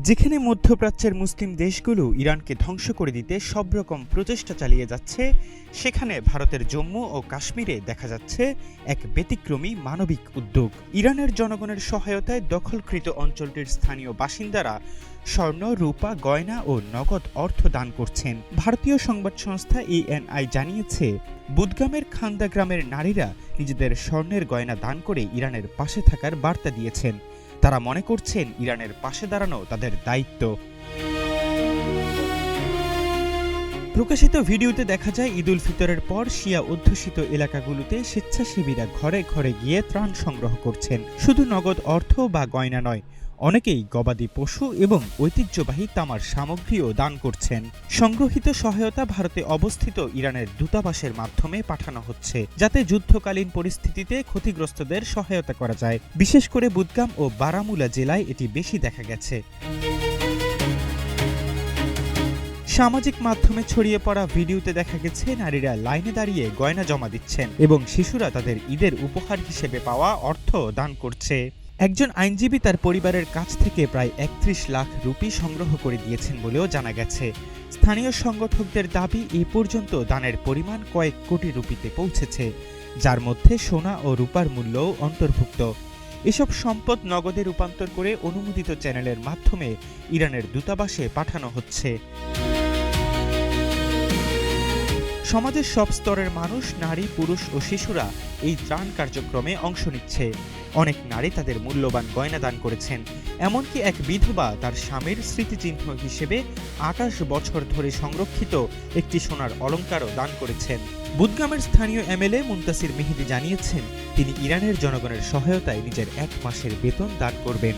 যেখানে মধ্যপ্রাচ্যের মুসলিম দেশগুলো ইরানকে ধ্বংস করে দিতে সব রকম প্রচেষ্টা চালিয়ে যাচ্ছে, সেখানে ভারতের জম্মু ও কাশ্মীরে দেখা যাচ্ছে এক ব্যতিক্রমী মানবিক উদ্যোগ। ইরানের জনগণের সহায়তায় দখলকৃত অঞ্চলটির স্থানীয় বাসিন্দারা স্বর্ণ, রূপা, গয়না ও নগদ অর্থ দান করছেন। ভারতীয় সংবাদ সংস্থা ANI জানিয়েছে, বুদগামের খান্দা গ্রামের নারীরা নিজেদের স্বর্ণের গয়না দান করে ইরানের পাশে থাকার বার্তা দিয়েছেন। তারা মনে করছেন ইরানের পাশে দাঁড়ানো তাদের দায়িত্ব। প্রকাশিত ভিডিওতে দেখা যায় ঈদ উল ফিতরের পর শিয়া অধ্যুষিত এলাকাগুলোতে স্বেচ্ছাসেবীরা ঘরে ঘরে গিয়ে ত্রাণ সংগ্রহ করছেন। শুধু নগদ অর্থ বা গয়না নয়, অনেকেই গবাদি পশু এবং ঐতিহ্যবাহী তামার সামগ্রীও দান করছেন। সংগ্রহীত সহায়তা ভারতে অবস্থিত ইরানের দূতাবাসের মাধ্যমে পাঠানো হচ্ছে, যাতে যুদ্ধকালীন পরিস্থিতিতে ক্ষতিগ্রস্তদের সহায়তা করা যায়। বিশেষ করে বুদগাম ও বারামুলা জেলায় এটি বেশি দেখা গেছে। সামাজিক মাধ্যমে ছড়িয়ে পড়া ভিডিওতে দেখা গেছে নারীরা লাইনে দাঁড়িয়ে গয়না জমা দিচ্ছেন এবং শিশুরা তাদের ঈদের উপহার হিসেবে পাওয়া অর্থ দান করছে। একজন আইনজীবী তার পরিবারের কাছ থেকে প্রায় ৩১ লাখ রুপি সংগ্রহ করে দিয়েছেন বলেও জানা গেছে। স্থানীয় সংগঠকদের দাবি, এ পর্যন্ত দানের পরিমাণ কয়েক কোটি রুপিতে পৌঁছেছে, যার মধ্যে সোনা ও রূপার মূল্যও অন্তর্ভুক্ত। এসব সম্পদ নগদে রূপান্তর করে অনুমোদিত চ্যানেলের মাধ্যমে ইরানের দূতাবাসে পাঠানো হচ্ছে। সমাজের সব স্তরের মানুষ, নারী, পুরুষ ও শিশুরা এই ত্রাণ কার্যক্রমে অংশ নিচ্ছে। অনেক নারী তাদের মূল্যবান গয়না দান করেছেন। এমনকি এক বিধবা তার স্বামীর স্মৃতিচিহ্ন হিসেবে ২৮ বছর ধরে সংরক্ষিত একটি সোনার অলংকারও দান করেছেন। বুদগামের স্থানীয় MLA মুনতাসির মেহেদি জানিয়েছেন, তিনি ইরানের জনগণের সহায়তায় নিজের ১ মাসের বেতন দান করবেন।